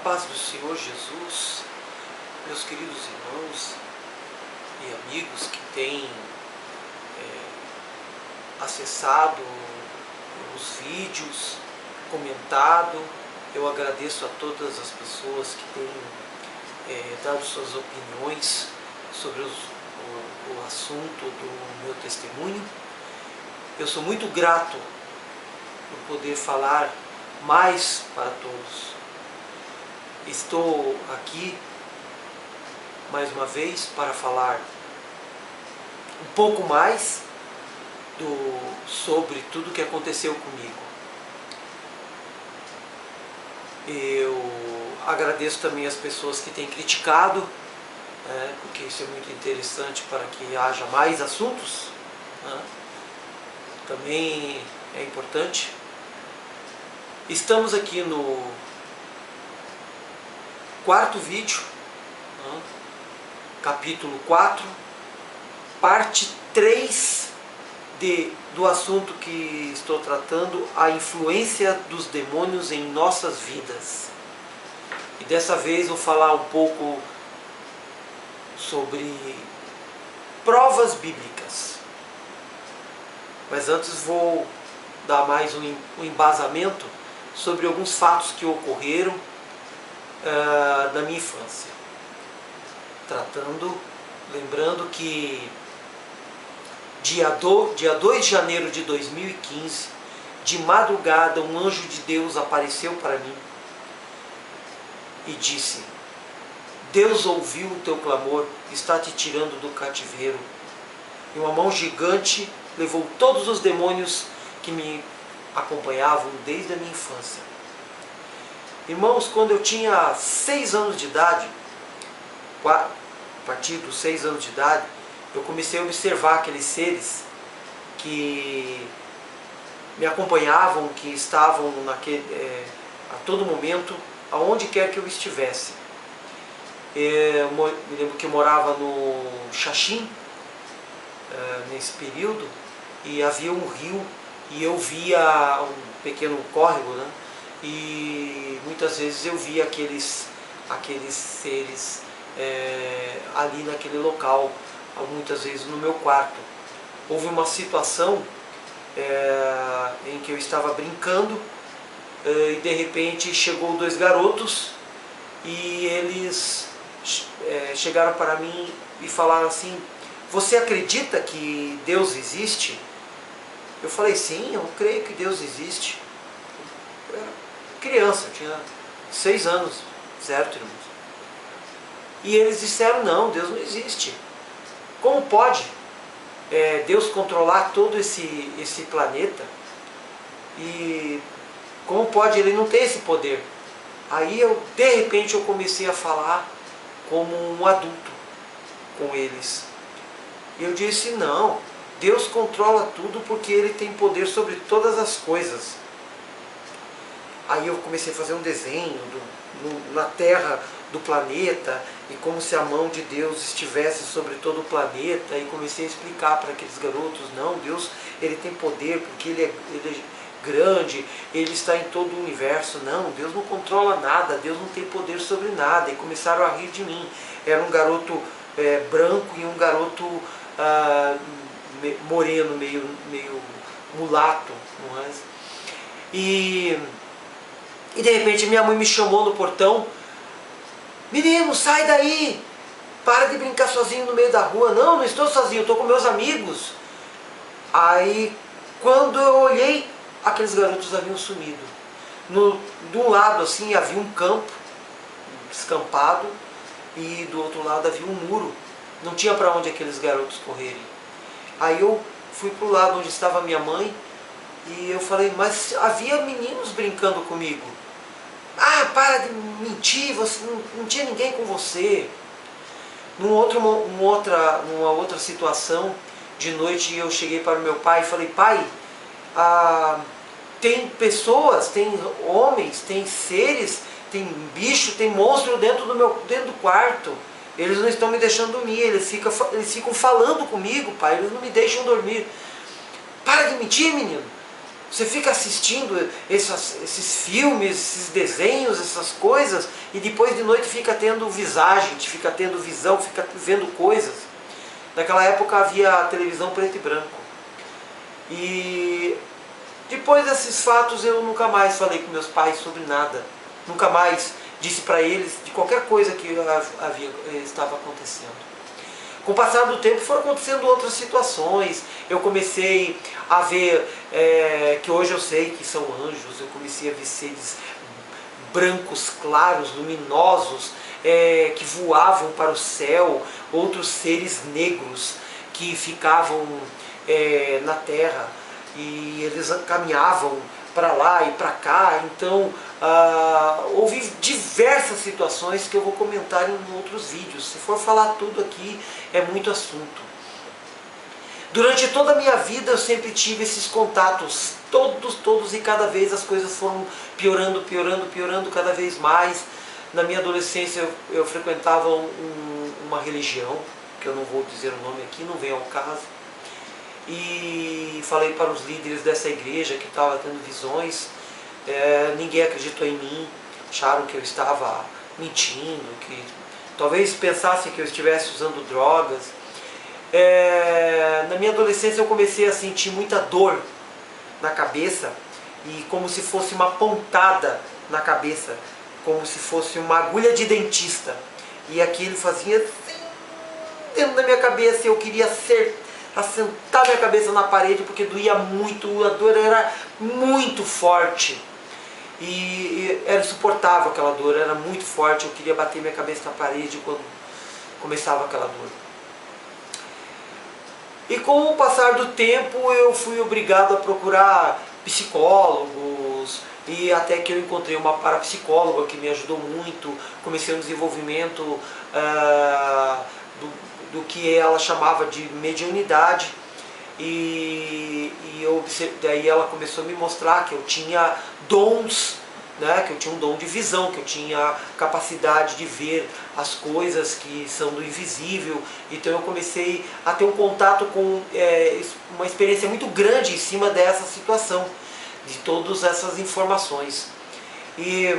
paz do Senhor Jesus, meus queridos irmãos e amigos que têm acessado os vídeos, comentado, eu agradeço a todas as pessoas que têm dado suas opiniões sobre o assunto do meu testemunho. Eu sou muito grato por poder falar mais para todos. Estou aqui mais uma vez para falar um pouco mais sobre tudo o que aconteceu comigo. Eu agradeço também as pessoas que têm criticado, porque isso é muito interessante para que haja mais assuntos, também é importante. Estamos aqui no quarto vídeo, capítulo 4, parte 3 do assunto que estou tratando, a influência dos demônios em nossas vidas. E dessa vez vou falar um pouco sobre provas bíblicas. Mas antes vou dar mais um embasamento sobre alguns fatos que ocorreram na minha infância. Lembrando que dia 2 de janeiro de 2015, de madrugada, um anjo de Deus apareceu para mim e disse: Deus ouviu o teu clamor, está te tirando do cativeiro. E uma mão gigante levou todos os demônios que me acompanhavam desde a minha infância. Irmãos, quando eu tinha 6 anos de idade, a partir dos 6 anos de idade, eu comecei a observar aqueles seres que me acompanhavam, que estavam a todo momento, aonde quer que eu estivesse. Eu me lembro que eu morava no Xaxim, nesse período, e havia um rio, e eu via um pequeno córrego, e muitas vezes eu via aqueles seres ali naquele local, muitas vezes no meu quarto. Houve uma situação em que eu estava brincando e de repente chegou 2 garotos e eles chegaram para mim e falaram assim: você acredita que Deus existe? Eu falei: sim, eu creio que Deus existe. Eu era criança, eu tinha 6 anos, certo, irmãos? E eles disseram: não, Deus não existe. Como pode Deus controlar todo esse planeta? E como pode Ele não ter esse poder? Aí de repente eu comecei a falar como um adulto com eles. E eu disse: não, Deus controla tudo porque Ele tem poder sobre todas as coisas. Aí eu comecei a fazer um desenho na Terra, do planeta, e como se a mão de Deus estivesse sobre todo o planeta, e comecei a explicar para aqueles garotos: não, Deus, Ele tem poder porque Ele é grande, Ele está em todo o universo. Não, Deus não controla nada, Deus não tem poder sobre nada. E começaram a rir de mim. Era um garoto branco e um garoto moreno, meio mulato, não é? E de repente minha mãe me chamou no portão: menino, sai daí, para de brincar sozinho no meio da rua. Não, não estou sozinho, estou com meus amigos. Aí quando eu olhei, aqueles garotos haviam sumido. De um lado assim havia um campo descampado e do outro lado havia um muro. Não tinha para onde aqueles garotos correrem. Aí eu fui para o lado onde estava minha mãe e eu falei: mas havia meninos brincando comigo. Ah, para de mentir, você não tinha ninguém com você. Numa outra situação, de noite, eu cheguei para o meu pai e falei: pai, tem pessoas, tem homens, tem seres, tem bicho, tem monstro dentro do quarto. Eles não estão me deixando dormir, eles ficam falando comigo, pai, eles não me deixam dormir. Para de mentir, menino. Você fica assistindo esses filmes, esses desenhos, essas coisas, e depois de noite fica tendo visagem, fica tendo visão, fica vendo coisas. Naquela época havia televisão preto e branco. E depois desses fatos eu nunca mais falei com meus pais sobre nada. Nunca mais disse para eles de qualquer coisa que estava acontecendo. Com o passar do tempo foram acontecendo outras situações. Eu comecei a ver, que hoje eu sei que são anjos, eu comecei a ver seres brancos, claros, luminosos, que voavam para o céu, outros seres negros que ficavam na terra e eles caminhavam para lá e para cá. Então houve diversas situações que eu vou comentar em outros vídeos. Se for falar tudo aqui é muito assunto. Durante toda a minha vida eu sempre tive esses contatos, todos, e cada vez as coisas foram piorando cada vez mais. Na minha adolescência eu frequentava uma religião, que eu não vou dizer o nome aqui, não vem ao caso. E falei para os líderes dessa igreja que estava tendo visões. Ninguém acreditou em mim, acharam que eu estava mentindo, que talvez pensassem que eu estivesse usando drogas. Na minha adolescência eu comecei a sentir muita dor na cabeça, e como se fosse uma pontada na cabeça, como se fosse uma agulha de dentista, e aquilo fazia assim dentro da minha cabeça, e eu queria assentar minha cabeça na parede porque doía muito, a dor era muito forte. E era insuportável aquela dor, era muito forte, eu queria bater minha cabeça na parede quando começava aquela dor. E com o passar do tempo eu fui obrigado a procurar psicólogos, e até que eu encontrei uma parapsicóloga que me ajudou muito. Comecei um desenvolvimento do que ela chamava de mediunidade, e daí ela começou a me mostrar que eu tinha dons, né, que eu tinha um dom de visão, que eu tinha capacidade de ver as coisas que são do invisível. Então eu comecei a ter um contato com uma experiência muito grande em cima dessa situação, de todas essas informações. E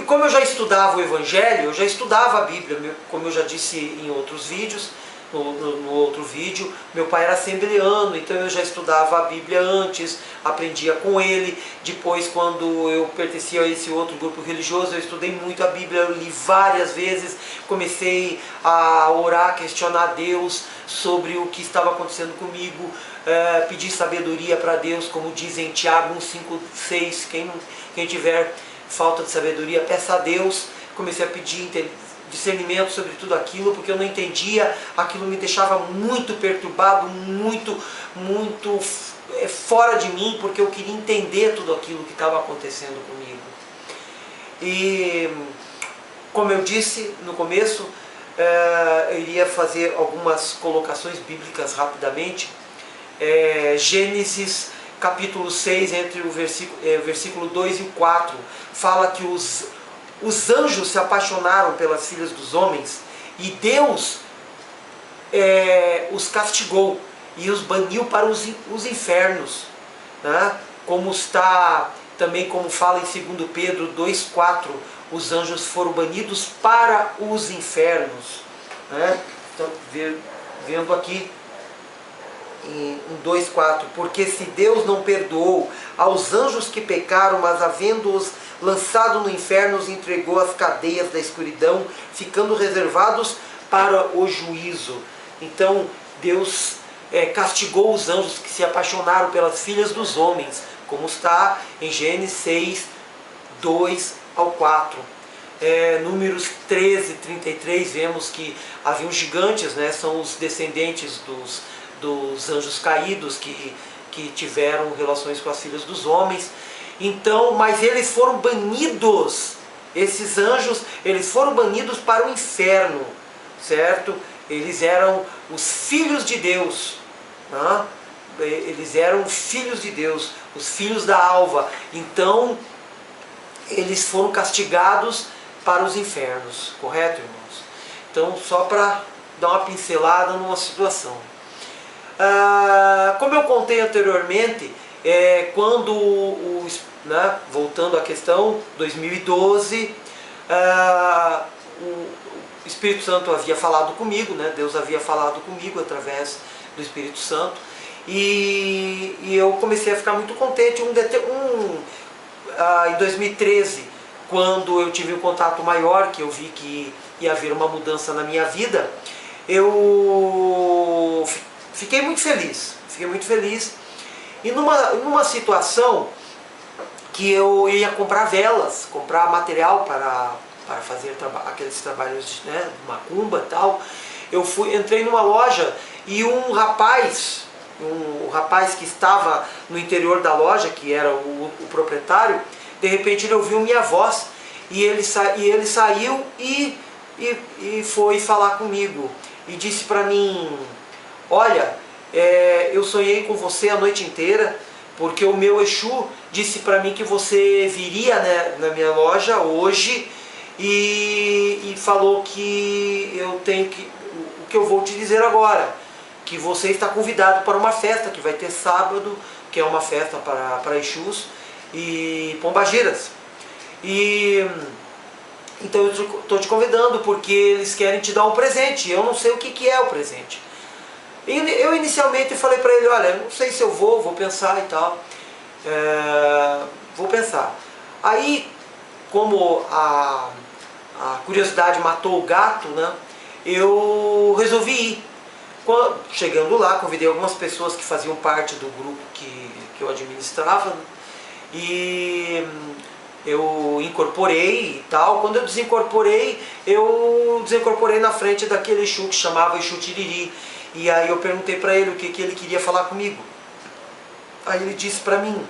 como eu já estudava o Evangelho, eu já estudava a Bíblia, como eu já disse em outros vídeos. No outro vídeo, meu pai era assembleano, então eu já estudava a Bíblia antes, aprendia com ele. Depois, quando eu pertencia a esse outro grupo religioso, eu estudei muito a Bíblia, eu li várias vezes, comecei a orar, questionar a Deus sobre o que estava acontecendo comigo, pedir sabedoria para Deus, como diz em Tiago 1:5-6, quem tiver falta de sabedoria, peça a Deus. Comecei a pedir discernimento sobre tudo aquilo, porque eu não entendia, aquilo me deixava muito perturbado, muito fora de mim, porque eu queria entender tudo aquilo que estava acontecendo comigo. E como eu disse no começo, eu iria fazer algumas colocações bíblicas rapidamente. Gênesis capítulo 6, entre o versículo 2 e o 4, fala que os anjos se apaixonaram pelas filhas dos homens, e Deus os castigou e os baniu para os infernos, né? Como está também, como fala em 2 Pedro 2,4, os anjos foram banidos para os infernos, né? Então, vendo aqui em 2,4, porque se Deus não perdoou aos anjos que pecaram, mas havendo-os lançado no inferno, os entregou às cadeias da escuridão, ficando reservados para o juízo. Então Deus castigou os anjos que se apaixonaram pelas filhas dos homens, como está em Gênesis 6, 2 ao 4. Números 13:33, vemos que haviam gigantes, né? São os descendentes dos anjos caídos que tiveram relações com as filhas dos homens. Então, mas eles foram banidos, esses anjos, eles foram banidos para o inferno, certo? Eles eram os filhos de Deus, né? Eles eram filhos de Deus, os filhos da alva. Então, eles foram castigados para os infernos, correto, irmãos? Então, só para dar uma pincelada numa situação. Como eu contei anteriormente, quando, né, voltando à questão, 2012, o Espírito Santo havia falado comigo, né, Deus havia falado comigo através do Espírito Santo, e eu comecei a ficar muito contente. Em 2013, quando eu tive um contato maior, que eu vi que ia haver uma mudança na minha vida, eu fiquei muito feliz. E numa situação que eu ia comprar velas, comprar material para fazer aqueles trabalhos, né, de macumba e tal, entrei numa loja e um rapaz que estava no interior da loja, que era o proprietário, de repente ele ouviu minha voz e ele saiu e foi falar comigo e disse para mim: olha, eu sonhei com você a noite inteira, porque o meu Exu disse para mim que você viria, né, na minha loja hoje, e falou que o que eu vou te dizer agora, que você está convidado para uma festa que vai ter sábado, que é uma festa para Exus e pombagiras. Então eu estou te convidando porque eles querem te dar um presente. Eu não sei o que é o presente. E eu inicialmente falei para ele: olha, não sei se eu vou pensar e tal. Vou pensar. Aí, como a curiosidade matou o gato, né, eu resolvi ir. Chegando lá, convidei algumas pessoas que faziam parte do grupo que eu administrava, né, e eu incorporei e tal. Quando eu desincorporei na frente daquele Exu que chamava Exu Tiriri. E aí eu perguntei para ele o que ele queria falar comigo. Aí ele disse para mim: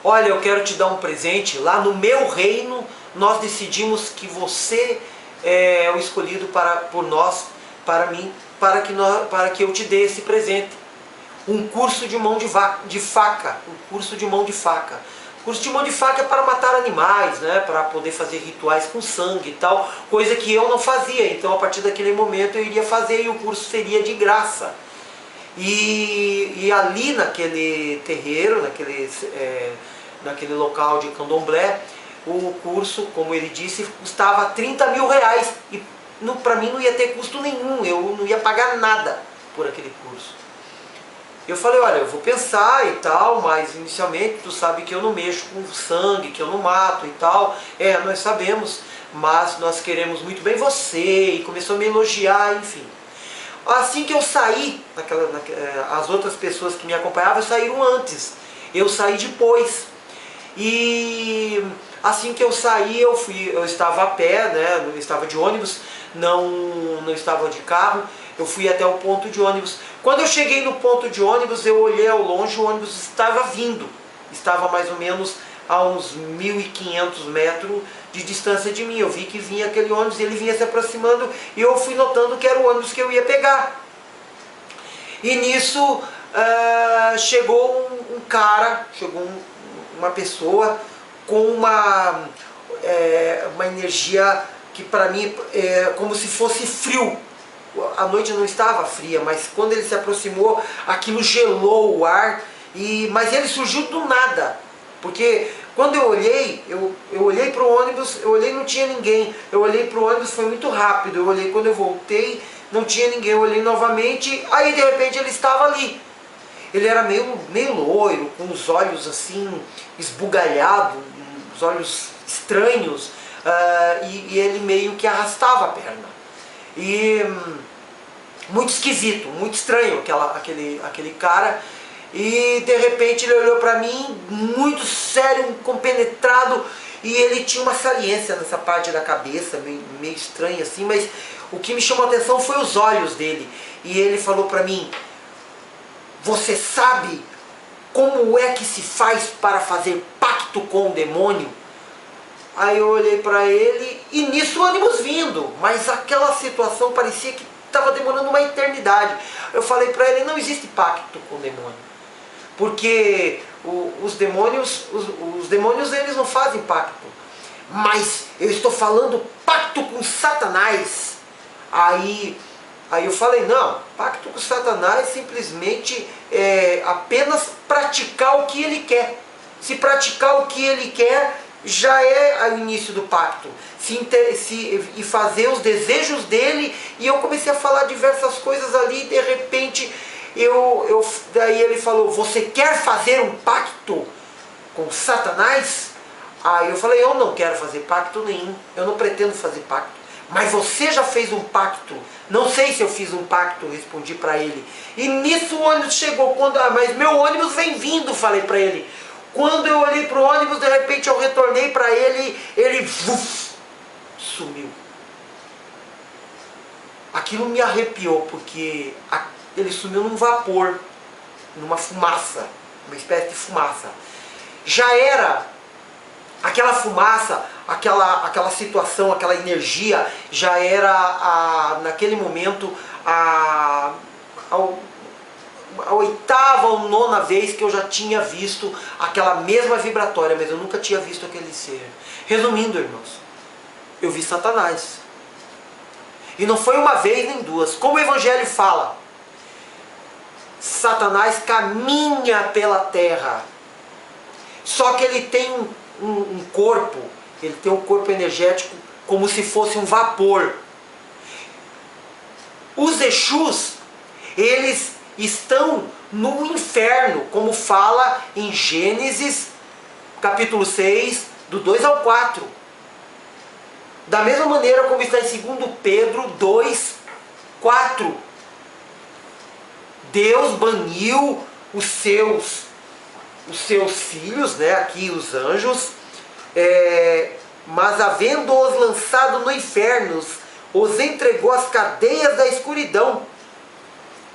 olha, eu quero te dar um presente. Lá no meu reino nós decidimos que você é o escolhido por nós, para mim, para que eu te dê esse presente. Um curso de mão de faca. Um curso de mão de faca. Curso de mão de faca é para matar animais, né, para poder fazer rituais com sangue e tal, coisa que eu não fazia. Então a partir daquele momento eu iria fazer e o curso seria de graça. E ali naquele terreiro, naquele local de candomblé, o curso, como ele disse, custava 30 mil reais. E para mim não ia ter custo nenhum, eu não ia pagar nada por aquele curso. Eu falei: olha, eu vou pensar e tal, mas inicialmente tu sabe que eu não mexo com sangue, que eu não mato e tal. Nós sabemos, mas nós queremos muito bem você. E começou a me elogiar, enfim. Assim que eu saí, as outras pessoas que me acompanhavam saíram antes. Eu saí depois. E assim que eu saí, eu estava a pé, né, eu estava de ônibus, não estava de carro. Eu fui até o ponto de ônibus. Quando eu cheguei no ponto de ônibus, eu olhei ao longe, o ônibus estava vindo. Estava mais ou menos a uns 1.500 metros de distância de mim. Eu vi que vinha aquele ônibus, ele vinha se aproximando e eu fui notando que era o ônibus que eu ia pegar. E nisso chegou um cara, uma pessoa com uma energia que para mim é como se fosse frio. A noite não estava fria, mas quando ele se aproximou, aquilo gelou o ar, mas ele surgiu do nada. Porque quando eu olhei para o ônibus, e não tinha ninguém. Eu olhei para o ônibus, foi muito rápido. Eu olhei, quando eu voltei, não tinha ninguém. Eu olhei novamente, aí de repente ele estava ali. Ele era meio loiro, com os olhos assim, esbugalhados, os olhos estranhos, e ele meio que arrastava a perna. E muito esquisito, muito estranho aquele cara. E de repente ele olhou para mim, muito sério, compenetrado, e ele tinha uma saliência nessa parte da cabeça, meio estranha assim, mas o que me chamou a atenção foi os olhos dele. E ele falou para mim: você sabe como é que se faz para fazer pacto com o demônio? Aí eu olhei para ele e nisso o ônibus vindo, mas aquela situação parecia que estava demorando uma eternidade. Eu falei para ele: não existe pacto com o demônio, porque os demônios eles não fazem pacto, mas eu estou falando pacto com Satanás. Aí Aí eu falei, não, pacto com Satanás simplesmente é apenas praticar o que ele quer. Se praticar o que ele quer, já é o início do pacto. E fazer os desejos dele. E eu comecei a falar diversas coisas ali, e de repente, daí ele falou, você quer fazer um pacto com Satanás? Aí eu falei, eu não quero fazer pacto nenhum, eu não pretendo fazer pacto. Mas você já fez um pacto? Não sei se eu fiz um pacto, respondi para ele. E nisso o ônibus chegou, mas meu ônibus vem vindo, falei para ele. Quando eu olhei para o ônibus, de repente eu retornei para ele, ele sumiu. Aquilo me arrepiou, porque ele sumiu num vapor, numa fumaça, uma espécie de fumaça. Já era aquela fumaça, aquela situação, aquela energia, já era naquele momento a 8ª ou 9ª vez que eu já tinha visto aquela mesma vibratória, mas eu nunca tinha visto aquele ser. Resumindo, irmãos, eu vi Satanás. E não foi uma vez nem duas. Como o Evangelho fala, Satanás caminha pela terra. Só que ele tem um corpo, ele tem um corpo energético como se fosse um vapor. Os Exus, eles estão no inferno, como fala em Gênesis, capítulo 6, do 2 ao 4. Da mesma maneira como está em 2 Pedro 2, 4. Deus baniu os seus filhos, né, aqui os anjos, mas havendo-os lançado no inferno, os entregou às cadeias da escuridão.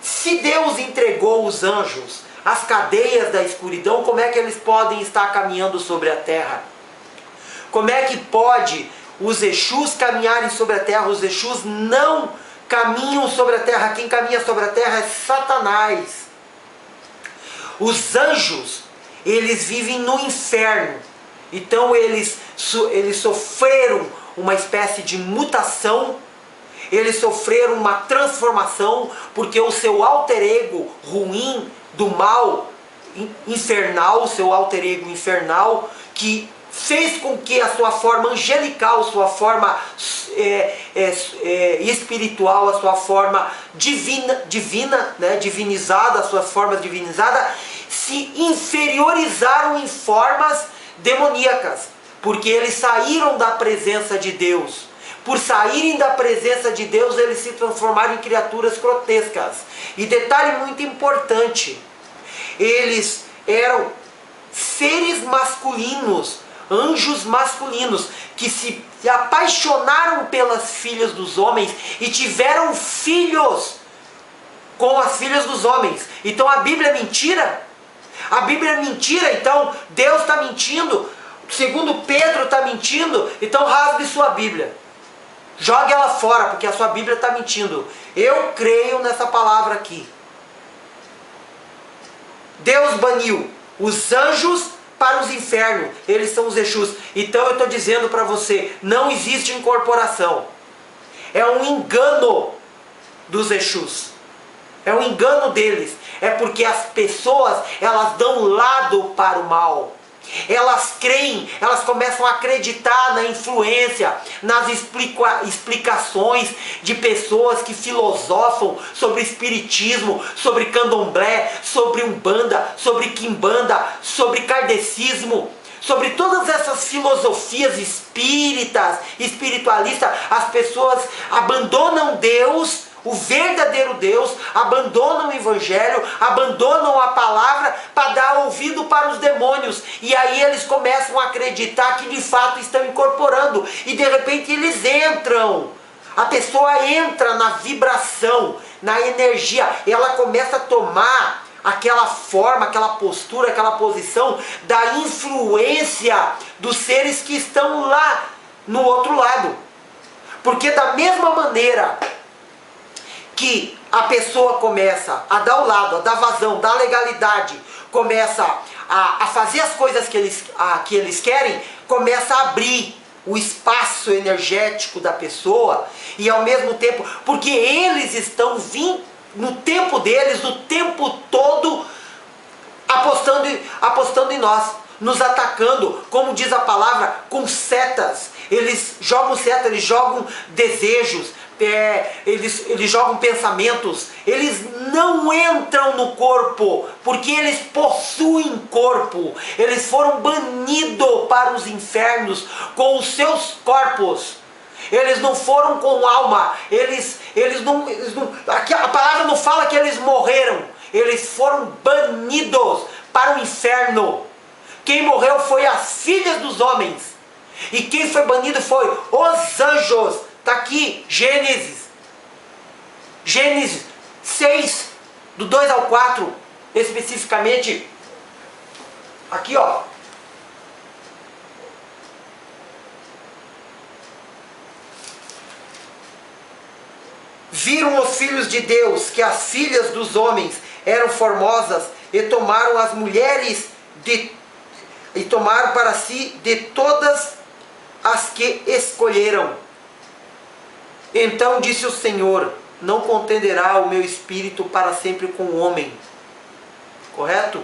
Se Deus entregou os anjos às cadeias da escuridão, como é que eles podem estar caminhando sobre a terra? Como é que pode os Exus caminharem sobre a terra? Os Exus não caminham sobre a terra. Quem caminha sobre a terra é Satanás. Os anjos, eles vivem no inferno. Então eles sofreram uma espécie de mutação. Eles sofreram uma transformação, porque o seu alter ego ruim, do mal infernal, o seu alter ego infernal, que fez com que a sua forma angelical, sua forma espiritual, a sua forma divina, né, divinizada, a sua forma divinizada, se inferiorizaram em formas demoníacas, porque eles saíram da presença de Deus. Por saírem da presença de Deus, eles se transformaram em criaturas grotescas. E detalhe muito importante, eles eram seres masculinos, anjos masculinos, que se apaixonaram pelas filhas dos homens e tiveram filhos com as filhas dos homens. Então a Bíblia é mentira? A Bíblia é mentira, então Deus está mentindo, segundo Pedro está mentindo, então rasgue sua Bíblia. Jogue ela fora, porque a sua Bíblia está mentindo. Eu creio nessa palavra aqui. Deus baniu os anjos para os infernos. Eles são os Exus. Então eu estou dizendo para você, não existe incorporação. É um engano dos Exus. É um engano deles. É porque as pessoas, elas dão lado para o mal. Elas creem, elas começam a acreditar na influência, nas explicações de pessoas que filosofam sobre espiritismo, sobre candomblé, sobre umbanda, sobre quimbanda, sobre kardecismo, sobre todas essas filosofias espíritas, espiritualistas. As pessoas abandonam Deus, o verdadeiro Deus, abandonam o Evangelho, abandonam a palavra para dar ouvido para os demônios. E aí eles começam a acreditar que de fato estão incorporando. E de repente eles entram. A pessoa entra na vibração, na energia. Ela começa a tomar aquela forma, aquela postura, aquela posição da influência dos seres que estão lá no outro lado. Porque da mesma maneira que a pessoa começa a dar o lado, a dar vazão, dar legalidade, começa a fazer as coisas que eles querem, começa a abrir o espaço energético da pessoa, e ao mesmo tempo, porque eles estão vindo no tempo deles, o tempo todo apostando em nós, nos atacando, como diz a palavra, com setas. Eles jogam setas, eles jogam desejos, eles jogam pensamentos. Eles não entram no corpo, porque eles possuem corpo. Eles foram banidos para os infernos com os seus corpos. Eles não foram com alma. Eles não, aqui a palavra não fala que eles morreram. Eles foram banidos para o inferno. Quem morreu foi as filhas dos homens. E quem foi banido foi os anjos. Está aqui, Gênesis 6, do 2 ao 4, especificamente. Aqui, ó. Viram os filhos de Deus que as filhas dos homens eram formosas e tomaram as mulheres e tomaram para si de todas as que escolheram. Então disse o Senhor: não contenderá o meu espírito para sempre com o homem. Correto?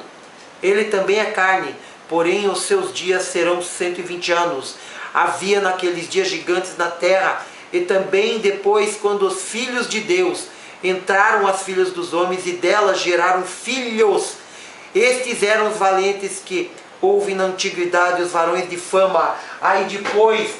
Ele também é carne, porém os seus dias serão 120 anos. Havia naqueles dias gigantes na terra, e também depois, quando os filhos de Deus entraram as filhas dos homens, e delas geraram filhos. Estes eram os valentes que houve na antiguidade, os varões de fama. Aí depois,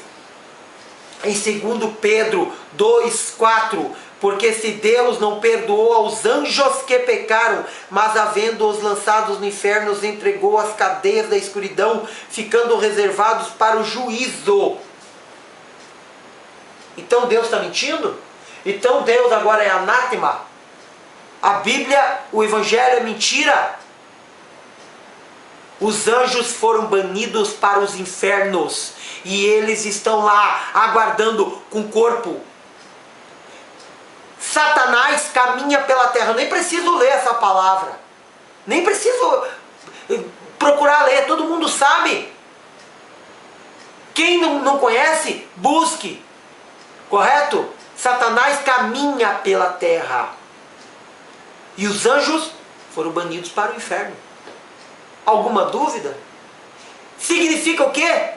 em 2 Pedro 2,4, porque se Deus não perdoou aos anjos que pecaram, mas havendo-os lançados no inferno, os entregou às cadeias da escuridão, ficando reservados para o juízo. Então Deus está mentindo? Então Deus agora é anátema? A Bíblia, o Evangelho é mentira? Os anjos foram banidos para os infernos, e eles estão lá, aguardando com corpo. Satanás caminha pela terra. Eu nem preciso ler essa palavra. Nem preciso procurar ler, todo mundo sabe. Quem não conhece, busque. Correto? Satanás caminha pela terra. E os anjos foram banidos para o inferno. Alguma dúvida? Significa o quê?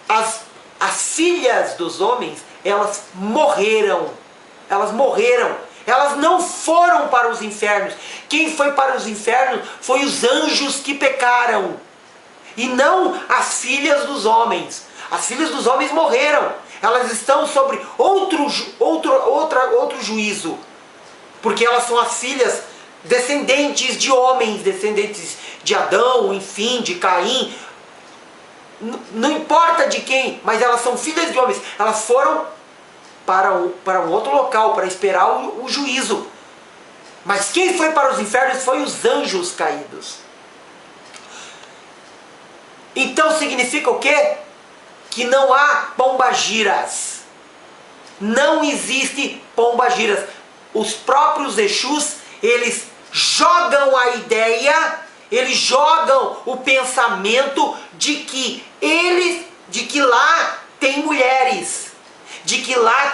As filhas dos homens, elas morreram. Elas morreram. Elas não foram para os infernos. Quem foi para os infernos foi os anjos que pecaram. E não as filhas dos homens. As filhas dos homens morreram. Elas estão sobre outro juízo. Porque elas são as filhas descendentes de homens, descendentes de Adão, enfim, de Caim. Não importa de quem, mas elas são filhas de homens. Elas foram para um outro local, para esperar o juízo. Mas quem foi para os infernos foi os anjos caídos. Então significa o quê? Que não há pombagiras. Não existe pombagiras. Os próprios Exus, eles jogam a ideia, eles jogam o pensamento de que lá tem mulheres, de que lá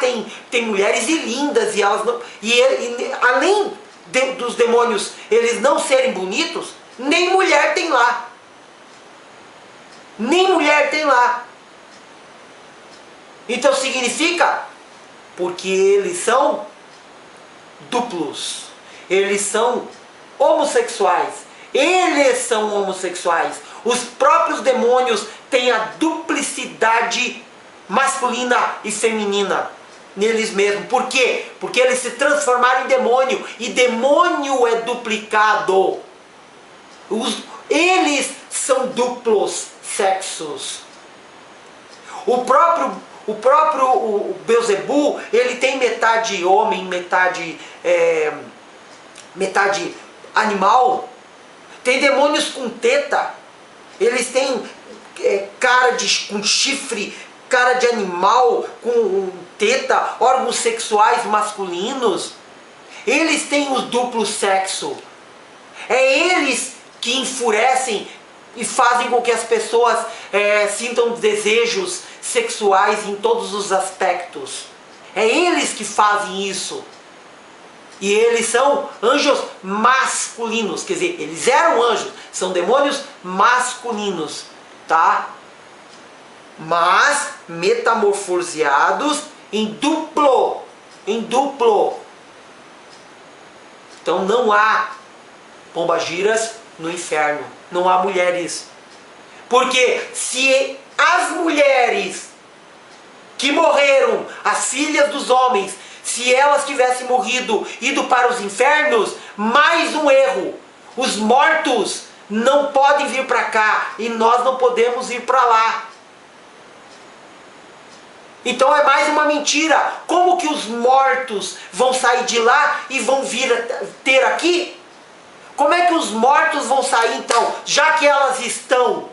tem mulheres e lindas, e elas não, além dos demônios eles não serem bonitos, nem mulher tem lá. Nem mulher tem lá. Então significa, porque eles são duplos, eles são homossexuais, eles são homossexuais. Os próprios demônios têm a duplicidade masculina e feminina neles mesmos. Por quê? Porque eles se transformaram em demônio, e demônio é duplicado. Eles são duplos sexos. O próprio Beelzebul, ele tem metade homem, metade animal. Tem demônios com teta. Eles têm cara com chifre, cara de animal, com teta, órgãos sexuais masculinos. Eles têm o duplo sexo. É eles que enfurecem e fazem com que as pessoas sintam desejos sexuais em todos os aspectos. É eles que fazem isso. E eles são anjos masculinos, quer dizer, eles eram anjos, são demônios masculinos, tá? Mas metamorfoseados em duplo. Então não há pombagiras no inferno, não há mulheres. Porque se as mulheres que morreram, as filhas dos homens, se elas tivessem morrido, ido para os infernos, mais um erro. Os mortos não podem vir para cá e nós não podemos ir para lá. Então é mais uma mentira. Como que os mortos vão sair de lá e vão vir ter aqui? Como é que os mortos vão sair então, já que elas estão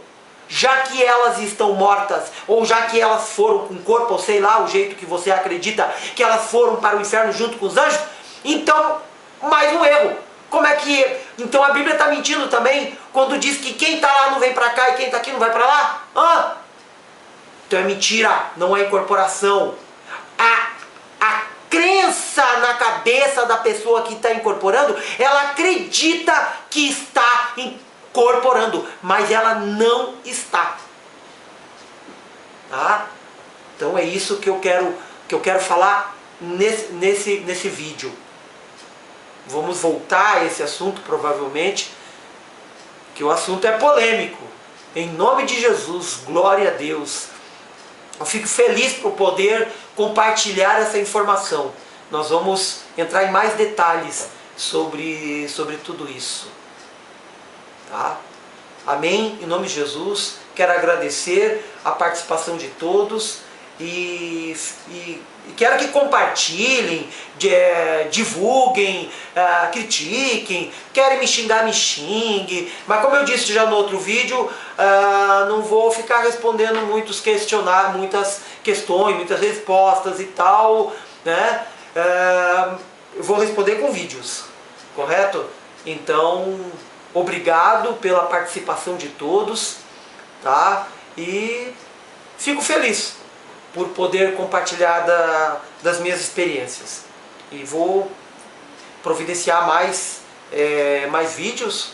mortas, ou já que elas foram com corpo, ou sei lá, o jeito que você acredita que elas foram para o inferno junto com os anjos? Então, mais um erro. Como é que... Então a Bíblia está mentindo também, quando diz que quem está lá não vem para cá e quem está aqui não vai para lá? Então é mentira, não é incorporação. A crença na cabeça da pessoa que está incorporando, ela acredita que está incorporando, mas ela não está. Tá? Então é isso que eu quero falar nesse vídeo. Vamos voltar a esse assunto provavelmente, que o assunto é polêmico. Em nome de Jesus, glória a Deus. Eu fico feliz por poder compartilhar essa informação. Nós vamos entrar em mais detalhes sobre tudo isso. Tá? Amém? Em nome de Jesus, quero agradecer a participação de todos e quero que compartilhem, divulguem, critiquem. Querem me xingar, me xingue. Mas como eu disse já no outro vídeo, não vou ficar respondendo muitas questões, muitas respostas e tal, né? Eu vou responder com vídeos, correto? Então, obrigado pela participação de todos, tá? E fico feliz por poder compartilhar das minhas experiências. E vou providenciar mais vídeos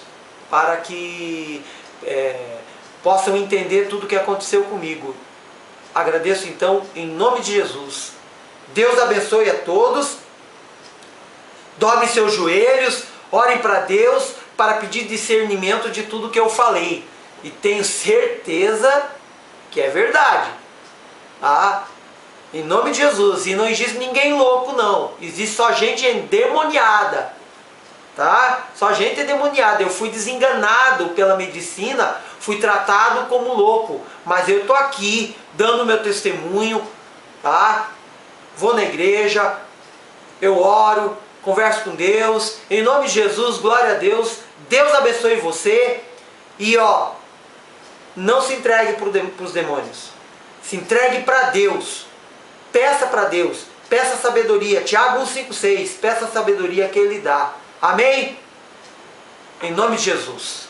para que possam entender tudo o que aconteceu comigo. Agradeço então em nome de Jesus. Deus abençoe a todos. Dobrem seus joelhos, orem para Deus para pedir discernimento de tudo que eu falei. E tenho certeza que é verdade. Tá? Em nome de Jesus. E não existe ninguém louco não. Existe só gente endemoniada. Tá? Só gente endemoniada. Eu fui desenganado pela medicina, fui tratado como louco. Mas eu estou aqui dando meu testemunho. Tá? Vou na igreja, eu oro, converso com Deus. Em nome de Jesus, glória a Deus. Deus abençoe você. E não se entregue para os demônios. Se entregue para Deus. Peça para Deus. Peça sabedoria. Tiago 1,5,6. Peça a sabedoria que Ele dá. Amém? Em nome de Jesus.